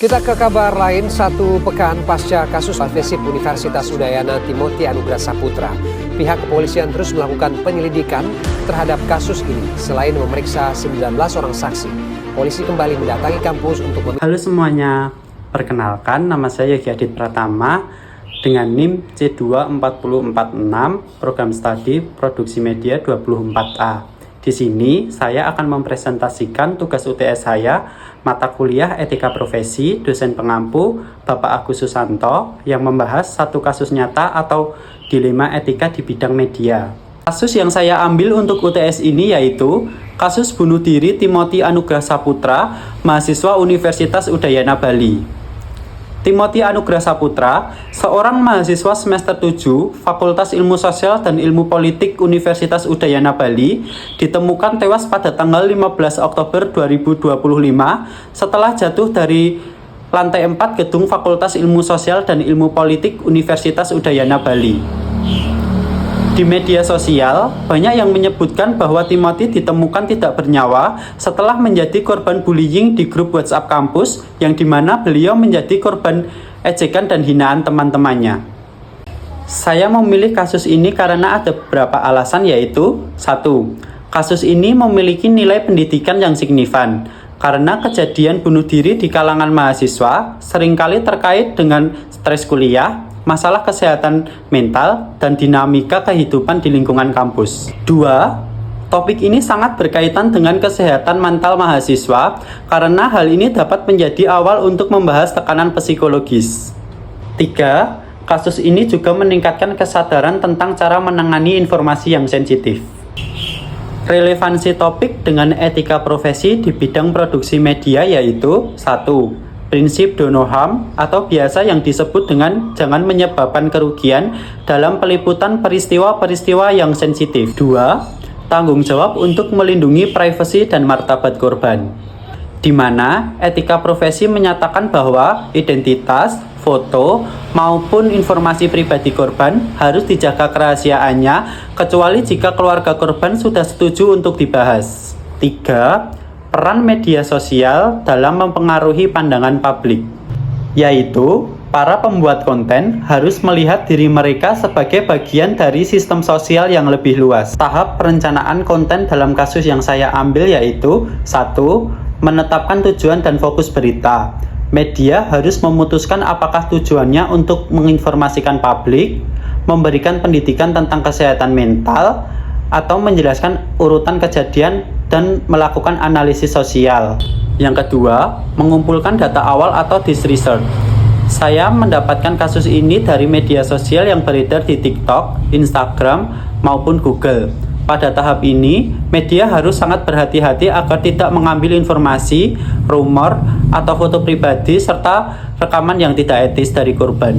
Kita ke kabar lain, satu pekan pasca kasus Alvesip Universitas Udayana Timothy Anugrah Saputra, pihak kepolisian terus melakukan penyelidikan terhadap kasus ini. Selain memeriksa 19 orang saksi, polisi kembali mendatangi kampus untuk Halo semuanya, perkenalkan nama saya Yogi Adit Pratama dengan NIM C24046, program studi Produksi Media 24A. Di sini saya akan mempresentasikan tugas UTS saya, mata kuliah Etika Profesi, dosen pengampu Bapak Agus Susanto yang membahas satu kasus nyata atau dilema etika di bidang media. Kasus yang saya ambil untuk UTS ini yaitu kasus bunuh diri Timothy Anugrah Saputra, mahasiswa Universitas Udayana Bali. Timothy Anugrah Saputra, seorang mahasiswa semester 7 Fakultas Ilmu Sosial dan Ilmu Politik Universitas Udayana Bali, ditemukan tewas pada tanggal 15 Oktober 2025 setelah jatuh dari lantai 4 gedung Fakultas Ilmu Sosial dan Ilmu Politik Universitas Udayana Bali. Di media sosial, banyak yang menyebutkan bahwa Timothy ditemukan tidak bernyawa setelah menjadi korban bullying di grup WhatsApp kampus yang dimana beliau menjadi korban ejekan dan hinaan teman-temannya. Saya memilih kasus ini karena ada beberapa alasan yaitu 1. Kasus ini memiliki nilai pendidikan yang signifan karena kejadian bunuh diri di kalangan mahasiswa seringkali terkait dengan stres kuliah, masalah kesehatan mental, dan dinamika kehidupan di lingkungan kampus. 2. Topik ini sangat berkaitan dengan kesehatan mental mahasiswa karena hal ini dapat menjadi awal untuk membahas tekanan psikologis. 3. Kasus ini juga meningkatkan kesadaran tentang cara menangani informasi yang sensitif. Relevansi topik dengan etika profesi di bidang produksi media yaitu 1. Prinsip Donoham atau biasa yang disebut dengan jangan menyebabkan kerugian dalam peliputan peristiwa-peristiwa yang sensitif. 2. Tanggung jawab untuk melindungi privasi dan martabat korban, di mana etika profesi menyatakan bahwa identitas, foto, maupun informasi pribadi korban harus dijaga kerahasiaannya kecuali jika keluarga korban sudah setuju untuk dibahas. 3. Peran media sosial dalam mempengaruhi pandangan publik, yaitu para pembuat konten harus melihat diri mereka sebagai bagian dari sistem sosial yang lebih luas. Tahap perencanaan konten dalam kasus yang saya ambil yaitu 1. Menetapkan tujuan dan fokus berita. Media harus memutuskan apakah tujuannya untuk menginformasikan publik, memberikan pendidikan tentang kesehatan mental, atau menjelaskan urutan kejadian dan melakukan analisis sosial. Yang kedua, mengumpulkan data awal atau disk research. Saya mendapatkan kasus ini dari media sosial yang beredar di TikTok, Instagram, maupun Google. Pada tahap ini, media harus sangat berhati-hati agar tidak mengambil informasi, rumor, atau foto pribadi serta rekaman yang tidak etis dari korban.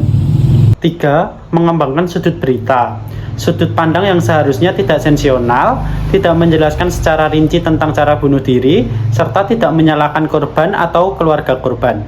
3. Mengembangkan sudut berita. Sudut pandang yang seharusnya tidak sensasional, tidak menjelaskan secara rinci tentang cara bunuh diri, serta tidak menyalahkan korban atau keluarga korban.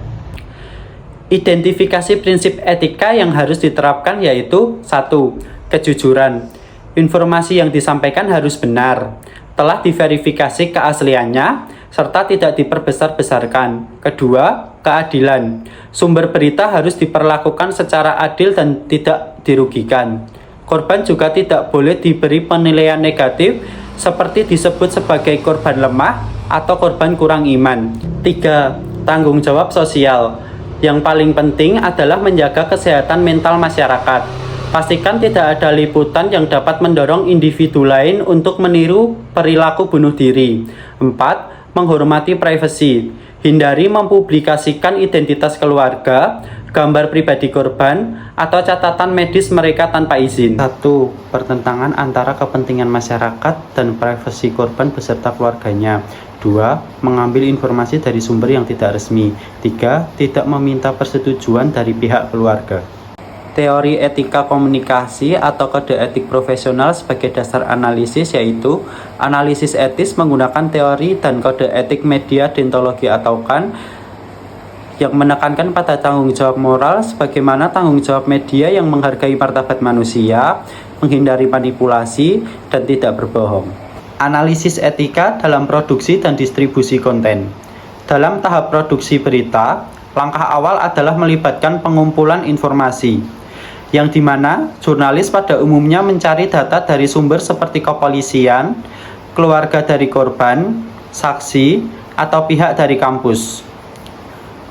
Identifikasi prinsip etika yang harus diterapkan yaitu 1. Kejujuran. Informasi yang disampaikan harus benar, telah diverifikasi keasliannya, serta tidak diperbesar-besarkan. Kedua, keadilan. Sumber berita harus diperlakukan secara adil dan tidak dirugikan. Korban juga tidak boleh diberi penilaian negatif seperti disebut sebagai korban lemah atau korban kurang iman. 3. Tanggung jawab sosial. Yang paling penting adalah menjaga kesehatan mental masyarakat. Pastikan tidak ada liputan yang dapat mendorong individu lain untuk meniru perilaku bunuh diri. 4. Menghormati privasi. Hindari mempublikasikan identitas keluarga, gambar pribadi korban, atau catatan medis mereka tanpa izin. 1. Pertentangan antara kepentingan masyarakat dan privasi korban beserta keluarganya. 2. Mengambil informasi dari sumber yang tidak resmi. 3. Tidak meminta persetujuan dari pihak keluarga. Teori etika komunikasi atau kode etik profesional sebagai dasar analisis yaitu analisis etis menggunakan teori dan kode etik media deontologi atau KAN yang menekankan pada tanggung jawab moral sebagaimana tanggung jawab media yang menghargai martabat manusia, menghindari manipulasi, dan tidak berbohong. Analisis etika dalam produksi dan distribusi konten. Dalam tahap produksi berita, Langkah awal adalah melibatkan pengumpulan informasi, yang dimana jurnalis pada umumnya mencari data dari sumber seperti kepolisian, keluarga dari korban, saksi, atau pihak dari kampus.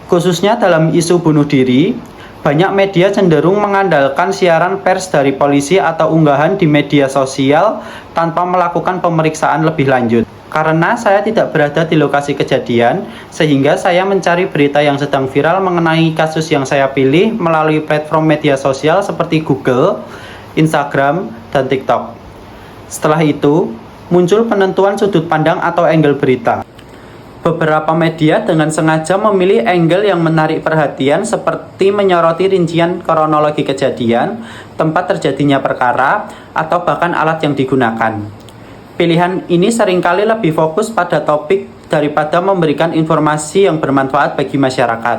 Khususnya dalam isu bunuh diri, banyak media cenderung mengandalkan siaran pers dari polisi atau unggahan di media sosial tanpa melakukan pemeriksaan lebih lanjut. Karena saya tidak berada di lokasi kejadian, sehingga saya mencari berita yang sedang viral mengenai kasus yang saya pilih melalui platform media sosial seperti Google, Instagram, dan TikTok. Setelah itu, muncul penentuan sudut pandang atau angle berita. Beberapa media dengan sengaja memilih angle yang menarik perhatian seperti menyoroti rincian kronologi kejadian, tempat terjadinya perkara, atau bahkan alat yang digunakan. Pilihan ini seringkali lebih fokus pada topik daripada memberikan informasi yang bermanfaat bagi masyarakat.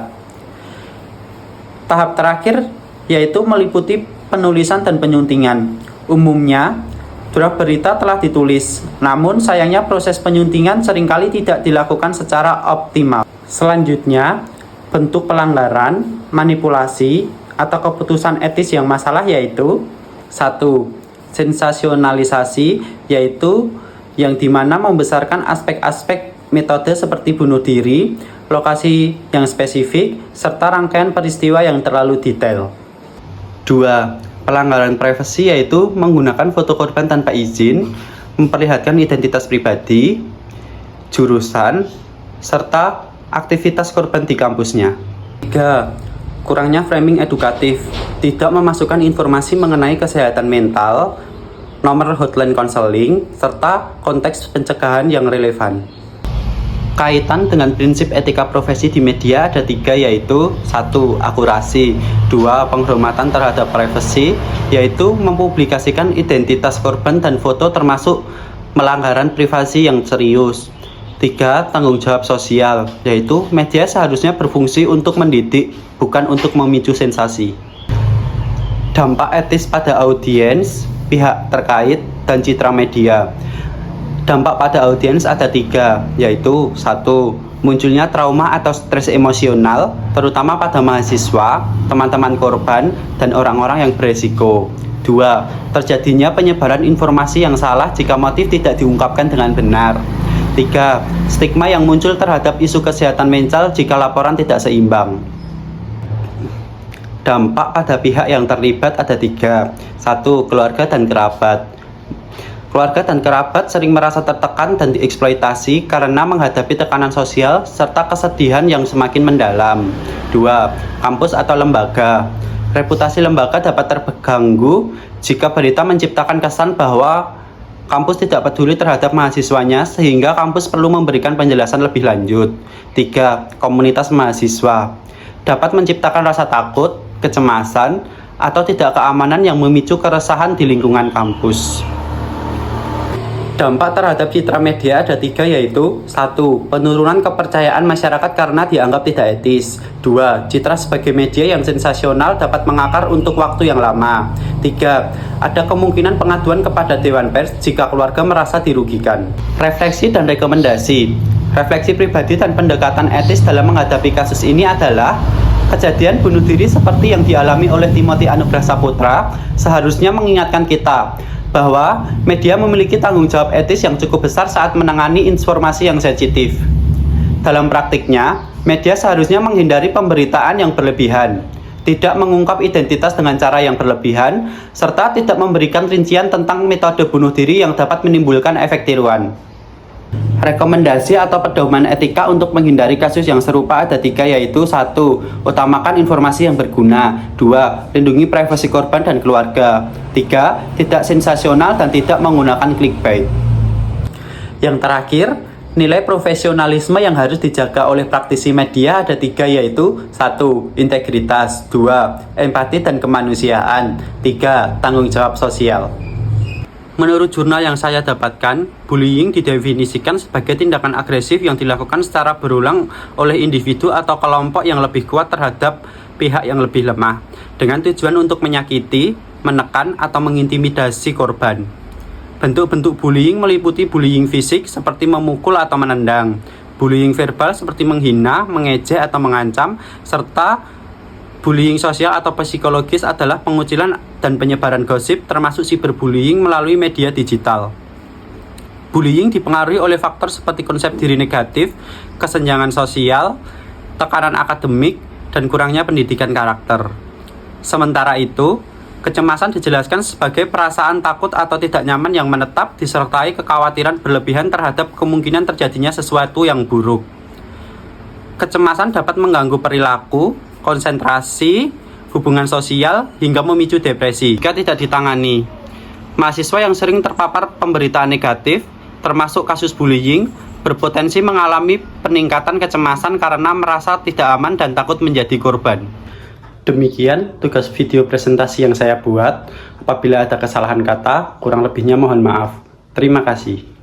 Tahap terakhir yaitu meliputi penulisan dan penyuntingan. Umumnya, draft berita telah ditulis, namun sayangnya proses penyuntingan seringkali tidak dilakukan secara optimal. Selanjutnya, bentuk pelanggaran, manipulasi, atau keputusan etis yang masalah yaitu 1. Sensasionalisasi, yaitu yang dimana membesarkan aspek-aspek metode seperti bunuh diri, lokasi yang spesifik, serta rangkaian peristiwa yang terlalu detail. 2. Pelanggaran privasi, yaitu menggunakan foto korban tanpa izin, memperlihatkan identitas pribadi, jurusan, serta aktivitas korban di kampusnya. 3. Kurangnya framing edukatif, tidak memasukkan informasi mengenai kesehatan mental, nomor hotline konseling, serta konteks pencegahan yang relevan. Kaitan dengan prinsip etika profesi di media ada 3, yaitu 1. Akurasi, 2. Penghormatan terhadap privasi, yaitu mempublikasikan identitas korban dan foto termasuk melanggaran privasi yang serius. 3. Tanggung jawab sosial, yaitu media seharusnya berfungsi untuk mendidik, bukan untuk memicu sensasi. Dampak etis pada audiens, pihak terkait, dan citra media. Dampak pada audiens ada 3, yaitu 1. Munculnya trauma atau stres emosional, terutama pada mahasiswa, teman-teman korban, dan orang-orang yang beresiko. 2. Terjadinya penyebaran informasi yang salah jika motif tidak diungkapkan dengan benar. 3. Stigma yang muncul terhadap isu kesehatan mental jika laporan tidak seimbang. Dampak pada pihak yang terlibat ada 3. 1. Keluarga dan kerabat. Keluarga dan kerabat sering merasa tertekan dan dieksploitasi karena menghadapi tekanan sosial serta kesedihan yang semakin mendalam. 2. Kampus atau lembaga. Reputasi lembaga dapat terganggu jika berita menciptakan kesan bahwa kampus tidak peduli terhadap mahasiswanya sehingga kampus perlu memberikan penjelasan lebih lanjut. 3. Komunitas mahasiswa. Dapat menciptakan rasa takut, kecemasan, atau tidak keamanan yang memicu keresahan di lingkungan kampus. Dampak terhadap citra media ada 3, yaitu 1. Penurunan kepercayaan masyarakat karena dianggap tidak etis. 2. Citra sebagai media yang sensasional dapat mengakar untuk waktu yang lama. 3. Ada kemungkinan pengaduan kepada Dewan Pers jika keluarga merasa dirugikan. Refleksi dan rekomendasi. Refleksi pribadi dan pendekatan etis dalam menghadapi kasus ini adalah kejadian bunuh diri seperti yang dialami oleh Timothy Anugrah Saputra seharusnya mengingatkan kita bahwa media memiliki tanggung jawab etis yang cukup besar saat menangani informasi yang sensitif. Dalam praktiknya, media seharusnya menghindari pemberitaan yang berlebihan, tidak mengungkap identitas dengan cara yang berlebihan, serta tidak memberikan rincian tentang metode bunuh diri yang dapat menimbulkan efek tiruan. Rekomendasi atau pedoman etika untuk menghindari kasus yang serupa ada 3, yaitu 1. Utamakan informasi yang berguna. 2. Lindungi privasi korban dan keluarga. 3. Tidak sensasional dan tidak menggunakan clickbait. Yang terakhir, nilai profesionalisme yang harus dijaga oleh praktisi media ada 3, yaitu 1. Integritas. 2. Empati dan kemanusiaan. 3. Tanggung jawab sosial. Menurut jurnal yang saya dapatkan, bullying didefinisikan sebagai tindakan agresif yang dilakukan secara berulang oleh individu atau kelompok yang lebih kuat terhadap pihak yang lebih lemah, dengan tujuan untuk menyakiti, menekan, atau mengintimidasi korban. Bentuk-bentuk bullying meliputi bullying fisik seperti memukul atau menendang, Bullying verbal seperti menghina, mengejek, atau mengancam, serta bullying sosial atau psikologis adalah pengucilan dan penyebaran gosip termasuk cyberbullying melalui media digital. Bullying dipengaruhi oleh faktor seperti konsep diri negatif, kesenjangan sosial, tekanan akademik, dan kurangnya pendidikan karakter. Sementara itu, kecemasan dijelaskan sebagai perasaan takut atau tidak nyaman yang menetap disertai kekhawatiran berlebihan terhadap kemungkinan terjadinya sesuatu yang buruk. Kecemasan dapat mengganggu perilaku, konsentrasi, hubungan sosial, hingga memicu depresi jika tidak ditangani. Mahasiswa yang sering terpapar pemberitaan negatif, termasuk kasus bullying, berpotensi mengalami peningkatan kecemasan karena merasa tidak aman dan takut menjadi korban. Demikian tugas video presentasi yang saya buat. Apabila ada kesalahan kata, kurang lebihnya mohon maaf. Terima kasih.